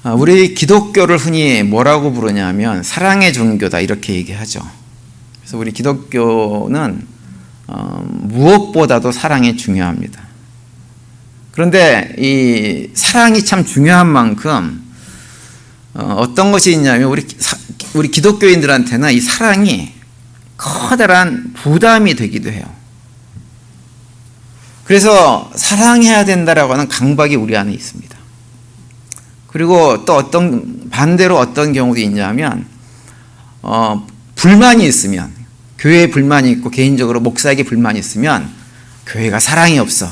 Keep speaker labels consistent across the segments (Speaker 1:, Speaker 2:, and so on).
Speaker 1: 우리 기독교를 흔히 뭐라고 부르냐면 사랑의 종교다 이렇게 얘기하죠. 그래서 우리 기독교는 무엇보다도 사랑이 중요합니다. 그런데 이 사랑이 참 중요한 만큼 어떤 것이 있냐면 우리 기독교인들한테는 이 사랑이 커다란 부담이 되기도 해요. 그래서 사랑해야 된다라고 하는 강박이 우리 안에 있습니다. 그리고 또 반대로 어떤 경우도 있냐면 불만이 있으면, 교회에 불만이 있고 개인적으로 목사에게 불만이 있으면 교회가 사랑이 없어,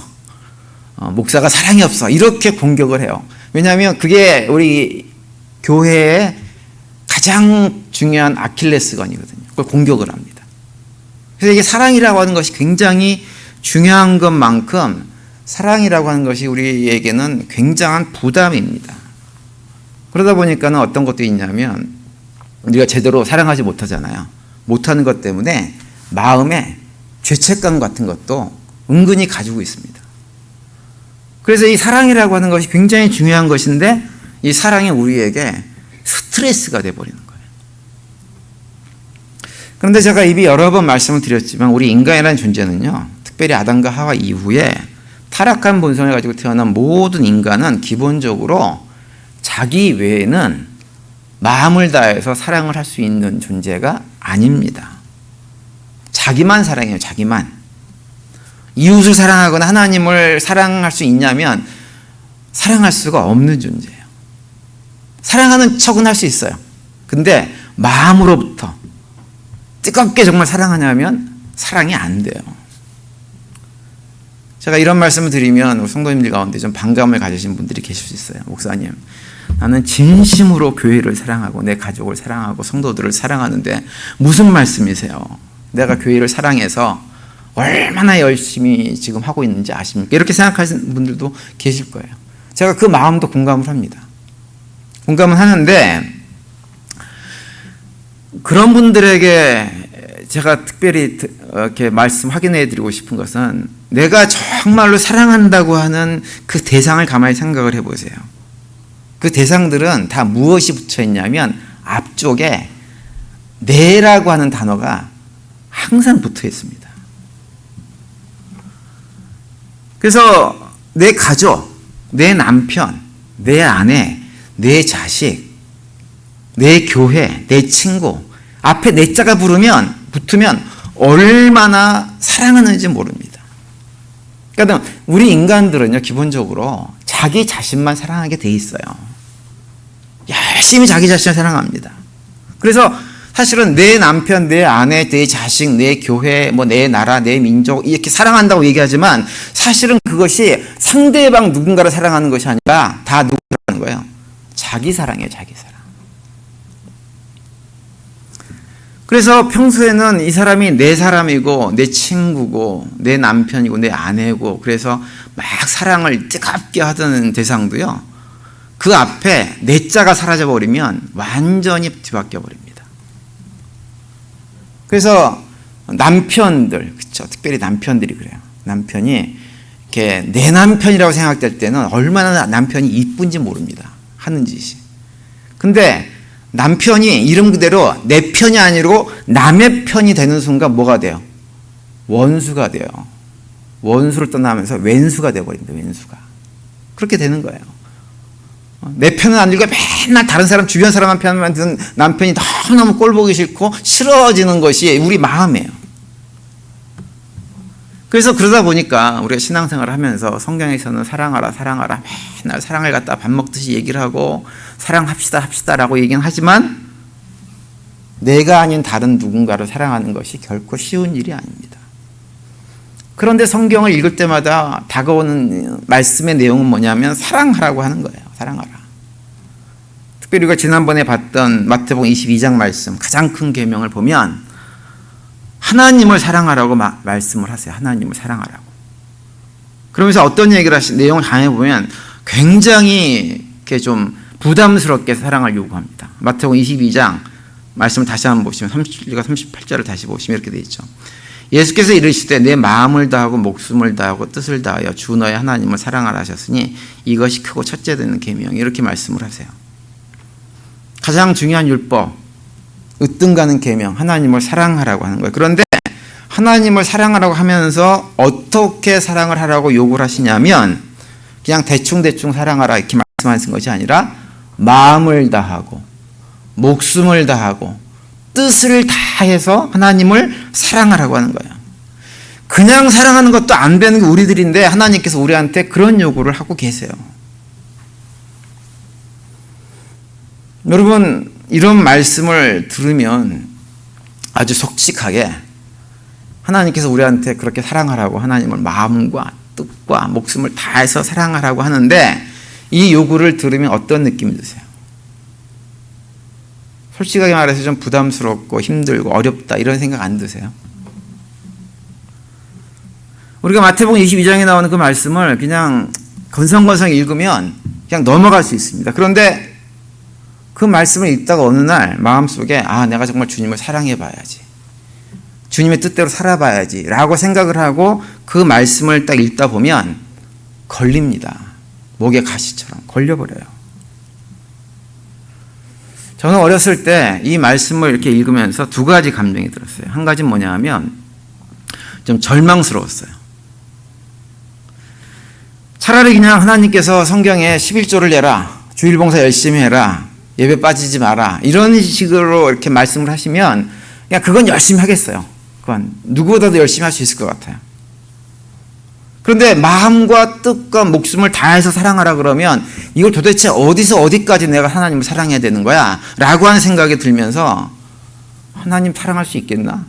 Speaker 1: 목사가 사랑이 없어 이렇게 공격을 해요. 왜냐하면 그게 우리 교회의 가장 중요한 아킬레스건이거든요. 그걸 공격을 합니다. 그래서 이게 사랑이라고 하는 것이 굉장히 중요한 것만큼 사랑이라고 하는 것이 우리에게는 굉장한 부담입니다. 그러다 보니까는 어떤 것도 있냐면 우리가 제대로 사랑하지 못하잖아요. 못하는 것 때문에 마음에 죄책감 같은 것도 은근히 가지고 있습니다. 그래서 이 사랑이라고 하는 것이 굉장히 중요한 것인데 이 사랑이 우리에게 스트레스가 되어버리는 거예요. 그런데 제가 이미 여러 번 말씀을 드렸지만 우리 인간이라는 존재는요, 특별히 아담과 하와 이후에 타락한 본성을 가지고 태어난 모든 인간은 기본적으로 자기 외에는 마음을 다해서 사랑을 할 수 있는 존재가 아닙니다. 자기만 사랑해요. 자기만. 이웃을 사랑하거나 하나님을 사랑할 수 있냐면 사랑할 수가 없는 존재예요. 사랑하는 척은 할 수 있어요. 근데 마음으로부터 뜨겁게 정말 사랑하냐면 사랑이 안 돼요. 제가 이런 말씀을 드리면 우리 성도님들 가운데 좀 반감을 가지신 분들이 계실 수 있어요. 목사님, 나는 진심으로 교회를 사랑하고 내 가족을 사랑하고 성도들을 사랑하는데 무슨 말씀이세요? 내가 교회를 사랑해서 얼마나 열심히 지금 하고 있는지 아십니까? 이렇게 생각하시는 분들도 계실 거예요. 제가 그 마음도 공감을 합니다. 공감은 하는데 그런 분들에게 제가 특별히 이렇게 말씀 확인해 드리고 싶은 것은 내가 정말로 사랑한다고 하는 그 대상을 가만히 생각을 해보세요. 그 대상들은 다 무엇이 붙여 있냐면 앞쪽에 내라고 하는 단어가 항상 붙어 있습니다. 그래서 내 가족, 내 남편, 내 아내, 내 자식, 내 교회, 내 친구 앞에 내 자가 붙으면 얼마나 사랑하는지 모릅니다. 그러니까 우리 인간들은요, 기본적으로 자기 자신만 사랑하게 돼 있어요. 열심히 자기 자신을 사랑합니다. 그래서 사실은 내 남편, 내 아내, 내 자식, 내 교회, 내 나라, 내 민족 이렇게 사랑한다고 얘기하지만 사실은 그것이 상대방 누군가를 사랑하는 것이 아니라 다 누구 사랑하는 거예요? 자기 사랑이에요. 자기 사랑. 그래서 평소에는 이 사람이 내 사람이고 내 친구고 내 남편이고 내 아내고 그래서 막 사랑을 뜨겁게 하던 대상도요, 그 앞에 내 자가 사라져버리면 완전히 뒤바뀌어 버립니다. 그래서 남편들, 그렇죠? 특별히 남편들이 그래요. 남편이 이렇게 내 남편이라고 생각될 때는 얼마나 남편이 이쁜지 모릅니다. 하는 짓이. 근데 남편이 이름 그대로 내 편이 아니고 남의 편이 되는 순간 뭐가 돼요? 원수가 돼요. 원수를 떠나면서 왼수가 되어버립니다. 왼수가. 그렇게 되는 거예요. 내 편은 아니고 맨날 다른 사람, 주변 사람만 편만 드는 남편이 너무너무 꼴보기 싫고 싫어지는 것이 우리 마음이에요. 그래서 그러다 보니까 우리가 신앙생활을 하면서 성경에서는 사랑하라 사랑하라 맨날 사랑을 갖다 밥 먹듯이 얘기를 하고 사랑합시다라고 얘기는 하지만 내가 아닌 다른 누군가를 사랑하는 것이 결코 쉬운 일이 아닙니다. 그런데 성경을 읽을 때마다 다가오는 말씀의 내용은 뭐냐면 사랑하라고 하는 거예요. 사랑하라. 특별히 우리가 지난번에 봤던 마태복음 22장 말씀, 가장 큰 계명을 보면 하나님을 사랑하라고 말씀을 하세요. 하나님을 사랑하라고. 그러면서 어떤 얘기를 내용을 강해 보면 굉장히 이렇게 좀 부담스럽게 사랑을 요구합니다. 마태복음 22장 말씀을 다시 한번 보시면 37절과 38절을 다시 보시면 이렇게 되어 있죠. 예수께서 이르시되 내 마음을 다하고 목숨을 다하고 뜻을 다하여 주 너의 하나님을 사랑하라 하셨으니 이것이 크고 첫째 되는 계명, 이렇게 말씀을 하세요. 가장 중요한 율법, 으뜸가는 계명, 하나님을 사랑하라고 하는 거예요. 그런데 하나님을 사랑하라고 하면서 어떻게 사랑을 하라고 요구를 하시냐면 그냥 대충 사랑하라 이렇게 말씀하시는 것이 아니라 마음을 다하고 목숨을 다하고 뜻을 다해서 하나님을 사랑하라고 하는 거예요. 그냥 사랑하는 것도 안 되는 게 우리들인데 하나님께서 우리한테 그런 요구를 하고 계세요. 여러분, 이런 말씀을 들으면 아주 솔직하게 하나님께서 우리한테 그렇게 사랑하라고 하나님을 마음과 뜻과 목숨을 다해서 사랑하라고 하는데 이 요구를 들으면 어떤 느낌이 드세요? 솔직하게 말해서 좀 부담스럽고 힘들고 어렵다 이런 생각 안 드세요? 우리가 마태복음 22장에 나오는 그 말씀을 그냥 건성건성 읽으면 그냥 넘어갈 수 있습니다. 그런데 그 말씀을 읽다가 어느 날 마음속에 내가 정말 주님을 사랑해 봐야지, 주님의 뜻대로 살아봐야지 라고 생각을 하고 그 말씀을 딱 읽다 보면 걸립니다. 목에 가시처럼 걸려버려요. 저는 어렸을 때 이 말씀을 이렇게 읽으면서 두 가지 감정이 들었어요. 한 가지는 뭐냐 하면 좀 절망스러웠어요. 차라리 그냥 하나님께서 성경에 11조를 내라, 주일봉사 열심히 해라, 예배 빠지지 마라 이런 식으로 이렇게 말씀을 하시면 그냥 그건 열심히 하겠어요. 그건 누구보다도 열심히 할 수 있을 것 같아요. 그런데 마음과 뜻과 목숨을 다해서 사랑하라 그러면 이걸 도대체 어디서 어디까지 내가 하나님을 사랑해야 되는 거야? 라고 하는 생각이 들면서 하나님 사랑할 수 있겠나?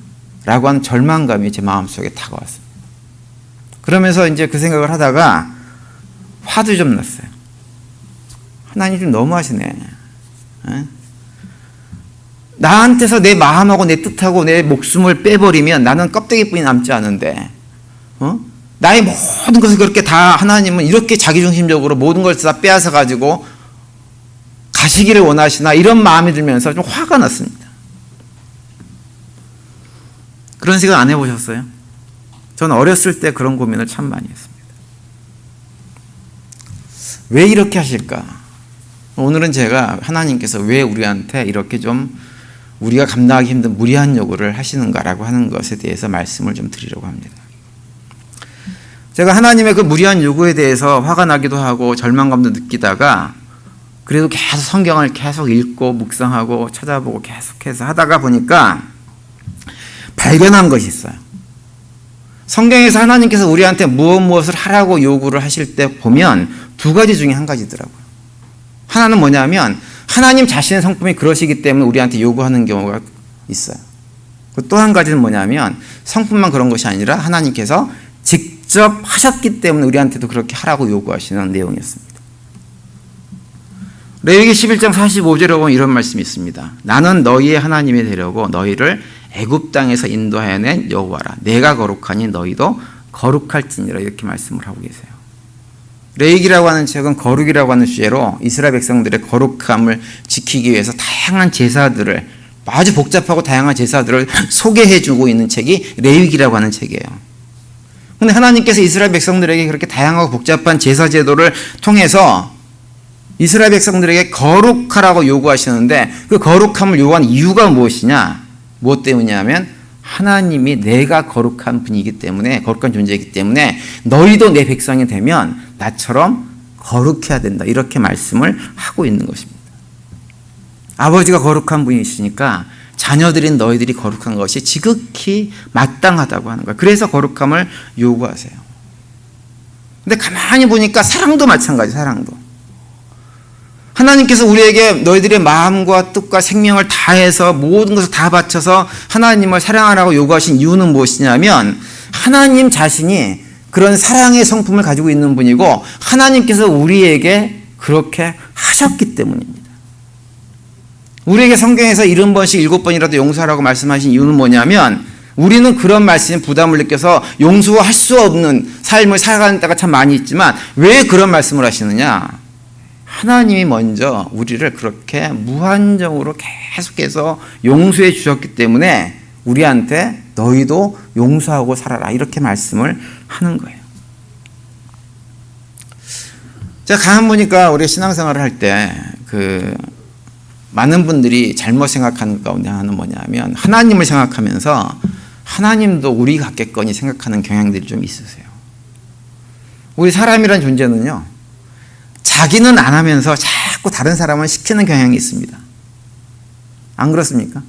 Speaker 1: 라고 하는 절망감이 제 마음속에 다가왔습니다. 그러면서 이제 그 생각을 하다가 화도 좀 났어요. 하나님 좀 너무하시네. 나한테서 내 마음하고 내 뜻하고 내 목숨을 빼버리면 나는 껍데기뿐이 남지 않은데 나의 모든 것을 그렇게 다 하나님은 이렇게 자기중심적으로 모든 것을 다 빼앗아 가지고 가시기를 원하시나 이런 마음이 들면서 좀 화가 났습니다. 그런 생각 안 해보셨어요? 저는 어렸을 때 그런 고민을 참 많이 했습니다. 왜 이렇게 하실까? 오늘은 제가 하나님께서 왜 우리한테 이렇게 좀 우리가 감당하기 힘든 무리한 요구를 하시는가라고 하는 것에 대해서 말씀을 좀 드리려고 합니다. 제가 하나님의 그 무리한 요구에 대해서 화가 나기도 하고 절망감도 느끼다가 그래도 계속 성경을 계속 읽고 묵상하고 찾아보고 계속해서 하다가 보니까 발견한 것이 있어요. 성경에서 하나님께서 우리한테 무엇을 하라고 요구를 하실 때 보면 두 가지 중에 한 가지더라고요. 하나는 뭐냐면 하나님 자신의 성품이 그러시기 때문에 우리한테 요구하는 경우가 있어요. 또 한 가지는 뭐냐면 성품만 그런 것이 아니라 하나님께서 직접 하셨기 때문에 우리한테도 그렇게 하라고 요구하시는 내용이었습니다. 레위기 11장 45절에 보면 이런 말씀이 있습니다. 나는 너희의 하나님이 되려고 너희를 애굽 땅에서 인도하여 낸 여호와라. 내가 거룩하니 너희도 거룩할지니라. 이렇게 말씀을 하고 계세요. 레위기라고 하는 책은 거룩이라고 하는 주제로 이스라엘 백성들의 거룩함을 지키기 위해서 다양한 제사들을, 아주 복잡하고 다양한 제사들을 소개해주고 있는 책이 레위기라고 하는 책이에요. 그런데 하나님께서 이스라엘 백성들에게 그렇게 다양하고 복잡한 제사 제도를 통해서 이스라엘 백성들에게 거룩하라고 요구하시는데 그 거룩함을 요구한 이유가 무엇이냐? 무엇 때문이냐면 하나님이 내가 거룩한 분이기 때문에, 거룩한 존재이기 때문에 너희도 내 백성이 되면 나처럼 거룩해야 된다. 이렇게 말씀을 하고 있는 것입니다. 아버지가 거룩한 분이시니까 자녀들인 너희들이 거룩한 것이 지극히 마땅하다고 하는 거예요. 그래서 거룩함을 요구하세요. 근데 가만히 보니까 사랑도 마찬가지, 사랑도. 하나님께서 우리에게 너희들의 마음과 뜻과 생명을 다해서 모든 것을 다 바쳐서 하나님을 사랑하라고 요구하신 이유는 무엇이냐면 하나님 자신이 그런 사랑의 성품을 가지고 있는 분이고 하나님께서 우리에게 그렇게 하셨기 때문입니다. 우리에게 성경에서 70번씩 7번이라도 용서하라고 말씀하신 이유는 뭐냐면 우리는 그런 말씀에 부담을 느껴서 용서할 수 없는 삶을 살아가는 때가 참 많이 있지만 왜 그런 말씀을 하시느냐? 하나님이 먼저 우리를 그렇게 무한정으로 계속해서 용서해 주셨기 때문에 우리한테 너희도 용서하고 살아라 이렇게 말씀을 하는 거예요. 제가 가만 보니까 우리 신앙생활을 할 때 많은 분들이 잘못 생각하는 가운데 하나는 뭐냐면 하나님을 생각하면서 하나님도 우리 같겠거니 생각하는 경향들이 좀 있으세요. 우리 사람이란 존재는요, 자기는 안 하면서 자꾸 다른 사람을 시키는 경향이 있습니다. 안 그렇습니까?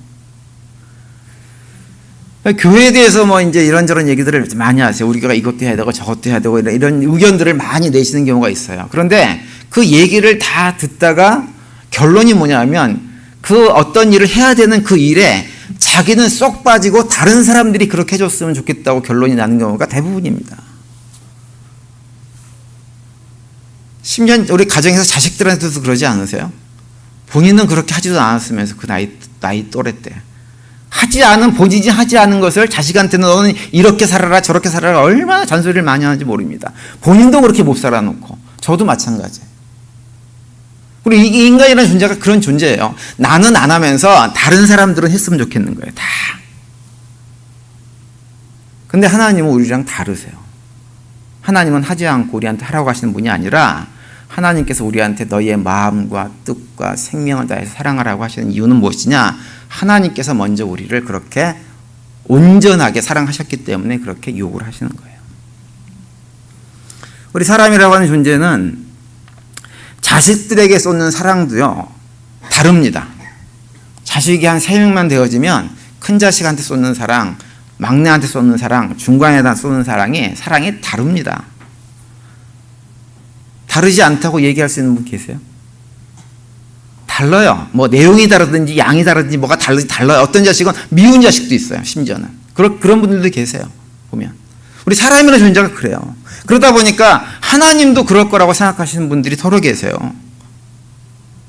Speaker 1: 교회에 대해서 뭐 이제 이런저런 얘기들을 많이 하세요. 우리가 이것도 해야 되고 저것도 해야 되고 이런 의견들을 많이 내시는 경우가 있어요. 그런데 그 얘기를 다 듣다가 결론이 뭐냐면 그 어떤 일을 해야 되는 그 일에 자기는 쏙 빠지고 다른 사람들이 그렇게 해줬으면 좋겠다고 결론이 나는 경우가 대부분입니다. 심지어 우리 가정에서 자식들한테도 그러지 않으세요? 본인은 그렇게 하지도 않았으면서 그 나이 또래 때 하지 않은, 본인이 하지 않은 것을 자식한테는 너는 이렇게 살아라 저렇게 살아라 얼마나 잔소리를 많이 하는지 모릅니다. 본인도 그렇게 못 살아놓고 저도 마찬가지예요. 우리 인간이라는 존재가 그런 존재예요. 나는 안 하면서 다른 사람들은 했으면 좋겠는 거예요. 다. 근데 하나님은 우리랑 다르세요. 하나님은 하지 않고 우리한테 하라고 하시는 분이 아니라 하나님께서 우리한테 너희의 마음과 뜻과 생명을 다해서 사랑하라고 하시는 이유는 무엇이냐? 하나님께서 먼저 우리를 그렇게 온전하게 사랑하셨기 때문에 그렇게 요구를 하시는 거예요. 우리 사람이라고 하는 존재는 자식들에게 쏟는 사랑도요, 다릅니다. 자식이 한 3명만 되어지면 큰 자식한테 쏟는 사랑, 막내한테 쏟는 사랑, 중간에다 쏟는 사랑이 다릅니다. 다르지 않다고 얘기할 수 있는 분 계세요? 달라요. 뭐 내용이 다르든지 양이 다르든지 뭐가 달라요. 어떤 자식은 미운 자식도 있어요. 심지어는. 그런 분들도 계세요. 보면. 우리 사람이라는 존재가 그래요. 그러다 보니까 하나님도 그럴 거라고 생각하시는 분들이 더러 계세요.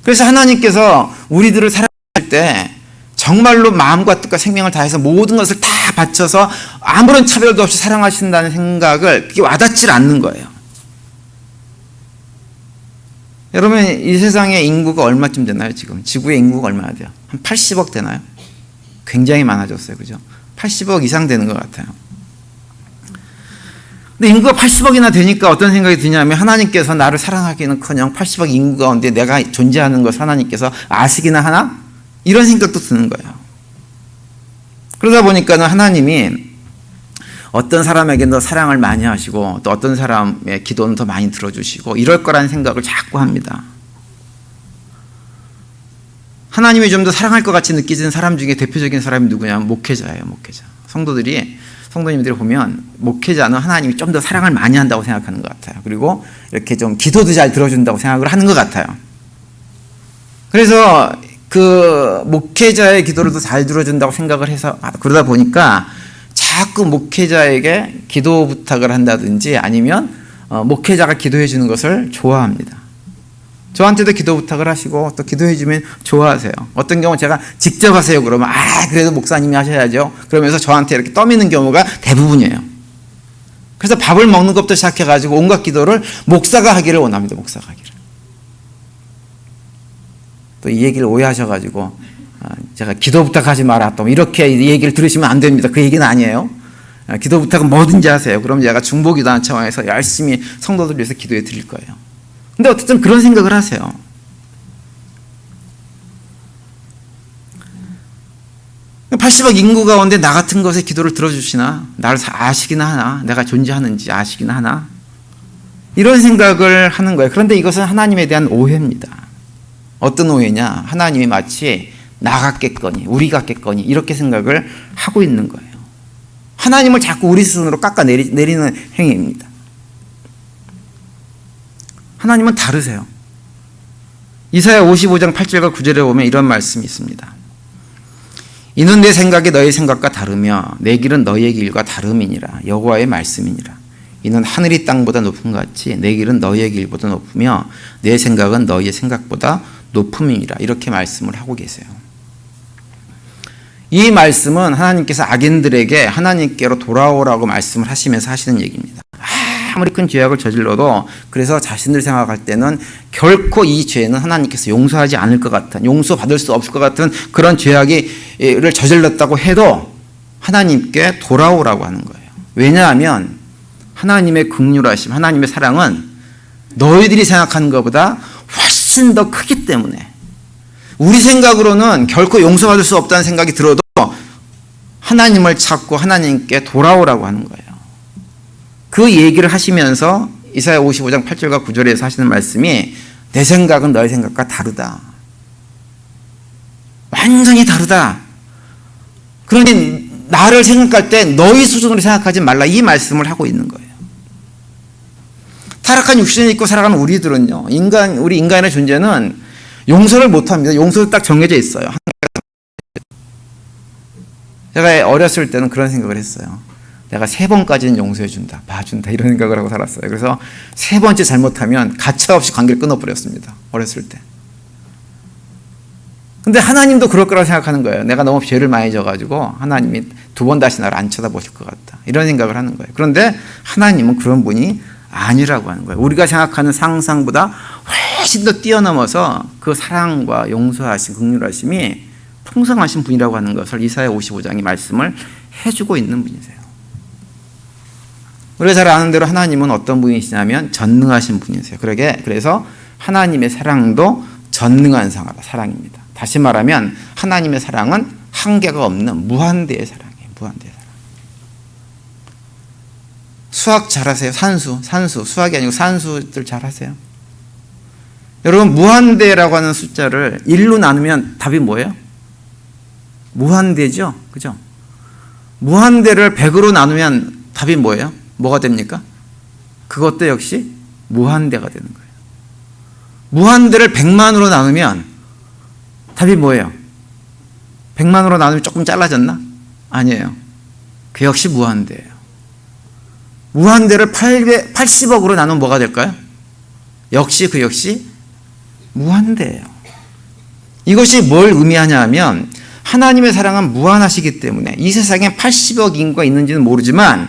Speaker 1: 그래서 하나님께서 우리들을 사랑할 때 정말로 마음과 뜻과 생명을 다해서 모든 것을 다 바쳐서 아무런 차별도 없이 사랑하신다는 생각을 그게 와닿질 않는 거예요. 여러분, 이 세상의 인구가 얼마쯤 되나요, 지금? 지구의 인구가 얼마나 돼요? 한 80억 되나요? 굉장히 많아졌어요. 그죠? 80억 이상 되는 것 같아요. 근데 인구가 80억이나 되니까 어떤 생각이 드냐면 하나님께서 나를 사랑하기는커녕 80억 인구 가운데 내가 존재하는 것을 하나님께서 아시기나 하나? 이런 생각도 드는 거예요. 그러다 보니까는 하나님이 어떤 사람에게는 더 사랑을 많이 하시고 또 어떤 사람의 기도는 더 많이 들어주시고 이럴 거라는 생각을 자꾸 합니다. 하나님이 좀 더 사랑할 것 같이 느껴지는 사람 중에 대표적인 사람이 누구냐면 목회자예요. 목회자. 성도님들이 보면 목회자는 하나님이 좀 더 사랑을 많이 한다고 생각하는 것 같아요. 그리고 이렇게 좀 기도도 잘 들어준다고 생각을 하는 것 같아요. 그래서 그 목회자의 기도를 더 잘 들어준다고 생각을 해서 그러다 보니까 자꾸 목회자에게 기도 부탁을 한다든지 아니면 목회자가 기도해 주는 것을 좋아합니다. 저한테도 기도 부탁을 하시고 또 기도해 주면 좋아하세요. 어떤 경우 제가 직접 하세요 그러면 그래도 목사님이 하셔야죠 그러면서 저한테 이렇게 떠미는 경우가 대부분이에요. 그래서 밥을 먹는 것부터 시작해가지고 온갖 기도를 목사가 하기를 원합니다. 목사가 하기를. 또 이 얘기를 오해하셔가지고 제가 기도 부탁하지 마라 또 이렇게 이 얘기를 들으시면 안 됩니다. 그 얘기는 아니에요. 기도 부탁은 뭐든지 하세요. 그럼 제가 중보기도하는 차원에서 열심히 성도들 위해서 기도해 드릴 거예요. 근데 어쨌든 그런 생각을 하세요. (80억) 인구 가운데 나 같은 것에 기도를 들어주시나? 나를 아시기나 하나? 내가 존재하는지 아시기나 하나? 이런 생각을 하는 거예요. 그런데 이것은 하나님에 대한 오해입니다. 어떤 오해냐? 하나님이 마치 나 같겠거니 우리 같겠거니 이렇게 생각을 하고 있는 거예요. 하나님을 자꾸 우리 수준으로 깎아내리는 행위입니다. 하나님은 다르세요. 이사야 55장 8절과 9절에 보면 이런 말씀이 있습니다. 이는 내 생각이 너의 생각과 다르며 내 길은 너의 길과 다름이니라. 여호와의 말씀이니라. 이는 하늘이 땅보다 높음 같이 내 길은 너의 길보다 높으며 내 생각은 너의 생각보다 높음이니라. 이렇게 말씀을 하고 계세요. 이 말씀은 하나님께서 악인들에게 하나님께로 돌아오라고 말씀을 하시면서 하시는 얘기입니다. 아무리 큰 죄악을 저질러도 그래서 자신들 생각할 때는 결코 이 죄는 하나님께서 용서하지 않을 것 같은, 용서받을 수 없을 것 같은 그런 죄악을 저질렀다고 해도 하나님께 돌아오라고 하는 거예요. 왜냐하면 하나님의 긍휼하심, 하나님의 사랑은 너희들이 생각하는 것보다 훨씬 더 크기 때문에, 우리 생각으로는 결코 용서받을 수 없다는 생각이 들어도 하나님을 찾고 하나님께 돌아오라고 하는 거예요. 그 얘기를 하시면서 이사야 55장 8절과 9절에서 하시는 말씀이 내 생각은 너의 생각과 다르다. 완전히 다르다. 그러니 나를 생각할 때 너희 수준으로 생각하지 말라, 이 말씀을 하고 있는 거예요. 타락한 육신을 입고 살아가는 우리들은요, 우리 인간의 존재는 용서를 못합니다. 용서도 딱 정해져 있어요. 제가 어렸을 때는 그런 생각을 했어요. 내가 3번까지는 용서해준다, 봐준다, 이런 생각을 하고 살았어요. 그래서 3번째 잘못하면 가차없이 관계를 끊어버렸습니다. 어렸을 때. 근데 하나님도 그럴 거라고 생각하는 거예요. 내가 너무 죄를 많이 져가지고 하나님이 2번 다시 나를 안 쳐다보실 것 같다, 이런 생각을 하는 거예요. 그런데 하나님은 그런 분이 아니라고 하는 거예요. 우리가 생각하는 상상보다 훨씬 더 뛰어넘어서 그 사랑과 용서하심, 긍휼하심이 풍성하신 분이라고 하는 것을 이사야 55장이 말씀을 해주고 있는 분이세요. 우리가 잘 아는 대로 하나님은 어떤 분이시냐면 전능하신 분이세요. 그래서 하나님의 사랑도 전능한 사랑입니다. 다시 말하면 하나님의 사랑은 한계가 없는 무한대의 사랑이에요. 무한대의 사랑. 수학 잘하세요? 산수. 수학이 아니고 산수들 잘하세요? 여러분, 무한대라고 하는 숫자를 1로 나누면 답이 뭐예요? 무한대죠? 그죠? 무한대를 100으로 나누면 답이 뭐예요? 뭐가 됩니까? 그것도 역시 무한대가 되는 거예요. 무한대를 100만으로 나누면 답이 뭐예요? 100만으로 나누면 조금 잘라졌나? 아니에요. 그 역시 무한대예요. 무한대를 80억으로 나누면 뭐가 될까요? 그 역시 무한대예요. 이것이 뭘 의미하냐 하면 하나님의 사랑은 무한하시기 때문에 이 세상에 80억 인구가 있는지는 모르지만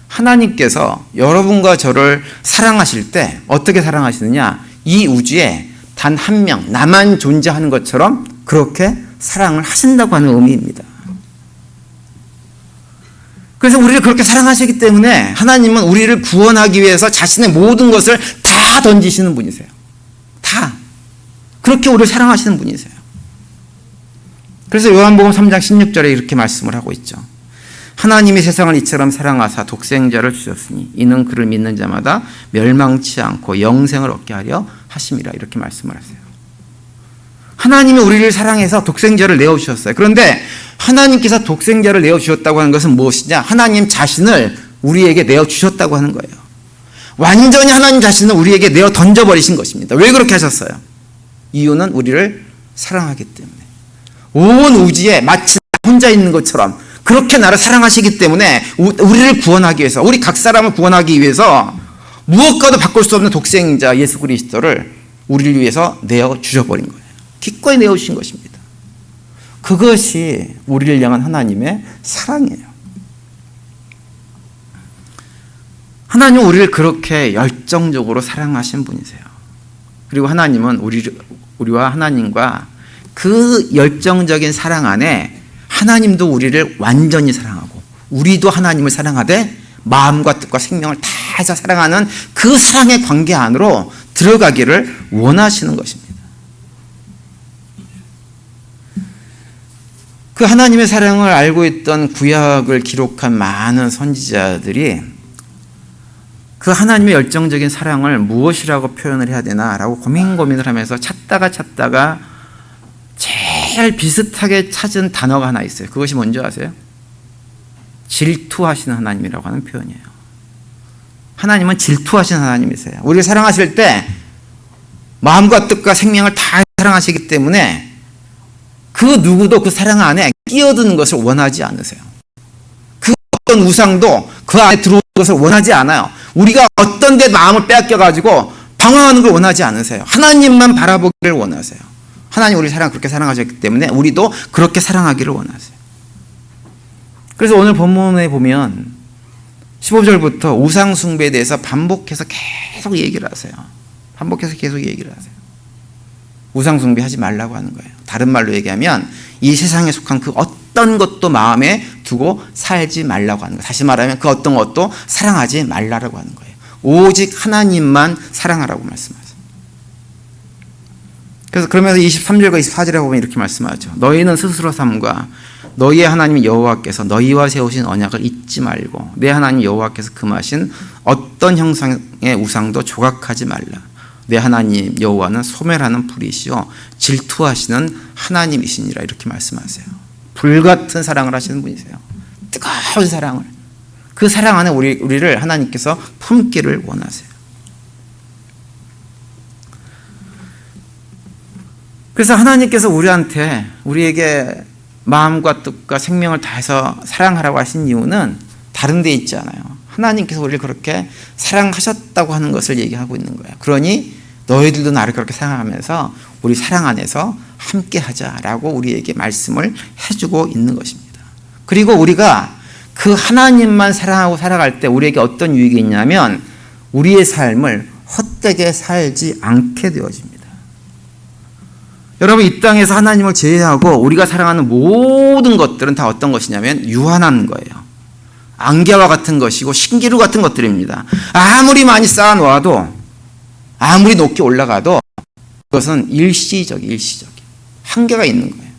Speaker 1: 하나님께서 여러분과 저를 사랑하실 때 어떻게 사랑하시느냐, 이 우주에 단 한 명, 나만 존재하는 것처럼 그렇게 사랑을 하신다고 하는 의미입니다. 그래서 우리를 그렇게 사랑하시기 때문에 하나님은 우리를 구원하기 위해서 자신의 모든 것을 다 던지시는 분이세요. 다. 그렇게 우리를 사랑하시는 분이세요. 그래서 요한복음 3장 16절에 이렇게 말씀을 하고 있죠. 하나님이 세상을 이처럼 사랑하사 독생자를 주셨으니 이는 그를 믿는 자마다 멸망치 않고 영생을 얻게 하려 하심이라, 이렇게 말씀을 하세요. 하나님이 우리를 사랑해서 독생자를 내어주셨어요. 그런데 하나님께서 독생자를 내어주셨다고 하는 것은 무엇이냐? 하나님 자신을 우리에게 내어주셨다고 하는 거예요. 완전히 하나님 자신을 우리에게 내어 던져버리신 것입니다. 왜 그렇게 하셨어요? 이유는 우리를 사랑하기 때문에. 온 우주에 마치 혼자 있는 것처럼 그렇게 나를 사랑하시기 때문에 우리를 구원하기 위해서, 우리 각 사람을 구원하기 위해서 무엇과도 바꿀 수 없는 독생자 예수 그리스도를 우리를 위해서 내어주셔버린 거예요. 기꺼이 내어주신 것입니다. 그것이 우리를 향한 하나님의 사랑이에요. 하나님은 우리를 그렇게 열정적으로 사랑하신 분이세요. 그리고 하나님은 우리와 하나님과 그 열정적인 사랑 안에 하나님도 우리를 완전히 사랑하고 우리도 하나님을 사랑하되 마음과 뜻과 생명을 다해서 사랑하는 그 사랑의 관계 안으로 들어가기를 원하시는 것입니다. 그 하나님의 사랑을 알고 있던 구약을 기록한 많은 선지자들이 그 하나님의 열정적인 사랑을 무엇이라고 표현을 해야 되나라고 고민을 하면서 찾다가 제일 비슷하게 찾은 단어가 하나 있어요. 그것이 뭔지 아세요? 질투하시는 하나님이라고 하는 표현이에요. 하나님은 질투하시는 하나님이세요. 우리를 사랑하실 때 마음과 뜻과 생명을 다 사랑하시기 때문에 그 누구도 그 사랑 안에 끼어드는 것을 원하지 않으세요. 그 어떤 우상도 그 안에 들어오는 것을 원하지 않아요. 우리가 어떤 데 마음을 빼앗겨가지고 방황하는 걸 원하지 않으세요. 하나님만 바라보기를 원하세요. 하나님 우리 그렇게 사랑하셨기 때문에 우리도 그렇게 사랑하기를 원하세요. 그래서 오늘 본문에 보면 15절부터 우상 숭배에 대해서 반복해서 계속 얘기를 하세요. 우상 숭배하지 말라고 하는 거예요. 다른 말로 얘기하면 이 세상에 속한 그 어떤 것도 마음에 두고 살지 말라고 하는 거예요. 다시 말하면 그 어떤 것도 사랑하지 말라고 하는 거예요. 오직 하나님만 사랑하라고 말씀하세요. 그래서 그러면서 23절과 24절에 보면 이렇게 말씀하죠. 너희는 스스로 삼가 너희의 하나님 여호와께서 너희와 세우신 언약을 잊지 말고 내 하나님 여호와께서 금하신 어떤 형상의 우상도 조각하지 말라. 내 하나님 여호와는 소멸하는 불이시요 질투하시는 하나님이시니라. 이렇게 말씀하세요. 불같은 사랑을 하시는 분이세요. 뜨거운 사랑을. 그 사랑 안에 우리를 하나님께서 품기를 원하세요. 그래서 하나님께서 우리에게 마음과 뜻과 생명을 다해서 사랑하라고 하신 이유는 다른 데 있지 않아요. 하나님께서 우리를 그렇게 사랑하셨다고 하는 것을 얘기하고 있는 거예요. 그러니 너희들도 나를 그렇게 사랑하면서 우리 사랑 안에서 함께 하자라고 우리에게 말씀을 해주고 있는 것입니다. 그리고 우리가 그 하나님만 사랑하고 살아갈 때 우리에게 어떤 유익이 있냐면 우리의 삶을 헛되게 살지 않게 되어집니다. 여러분, 이 땅에서 하나님을 제외하고 우리가 사랑하는 모든 것들은 다 어떤 것이냐면 유한한 거예요. 안개와 같은 것이고 신기루 같은 것들입니다. 아무리 많이 쌓아놓아도 아무리 높게 올라가도 그것은 일시적인 한계가 있는 거예요.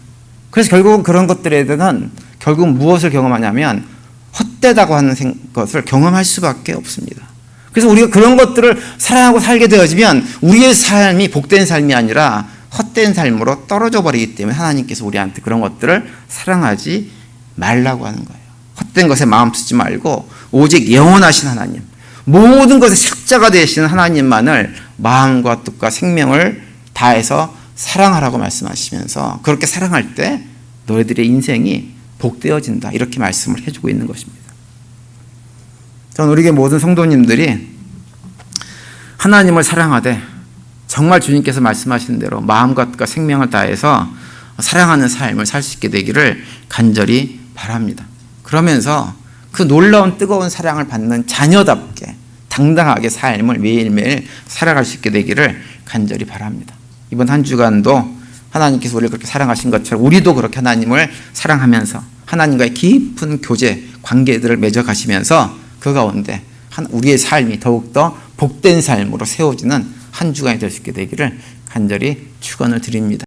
Speaker 1: 그래서 결국은 그런 것들에 대한 결국 무엇을 경험하냐면 헛되다고 하는 것을 경험할 수밖에 없습니다. 그래서 우리가 그런 것들을 사랑하고 살게 되어지면 우리의 삶이 복된 삶이 아니라 헛된 삶으로 떨어져 버리기 때문에 하나님께서 우리한테 그런 것들을 사랑하지 말라고 하는 거예요. 헛된 것에 마음 쓰지 말고 오직 영원하신 하나님, 모든 것의 삭자가 되시는 하나님만을 마음과 뜻과 생명을 다해서 사랑하라고 말씀하시면서 그렇게 사랑할 때 너희들의 인생이 복되어진다, 이렇게 말씀을 해주고 있는 것입니다. 저는 우리에게 모든 성도님들이 하나님을 사랑하되 정말 주님께서 말씀하신 대로 마음과 뜻과 생명을 다해서 사랑하는 삶을 살 수 있게 되기를 간절히 바랍니다. 그러면서 그 놀라운 뜨거운 사랑을 받는 자녀답게 당당하게 삶을 매일매일 살아갈 수 있게 되기를 간절히 바랍니다. 이번 한 주간도 하나님께서 우리를 그렇게 사랑하신 것처럼 우리도 그렇게 하나님을 사랑하면서 하나님과의 깊은 교제, 관계들을 맺어가시면서 그 가운데 우리의 삶이 더욱더 복된 삶으로 세워지는 한 주간이 될 수 있게 되기를 간절히 축원을 드립니다.